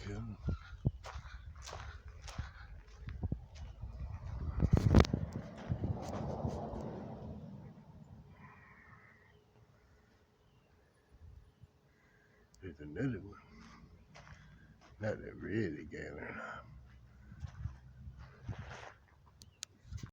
kill. There's another one. Not a really gathering.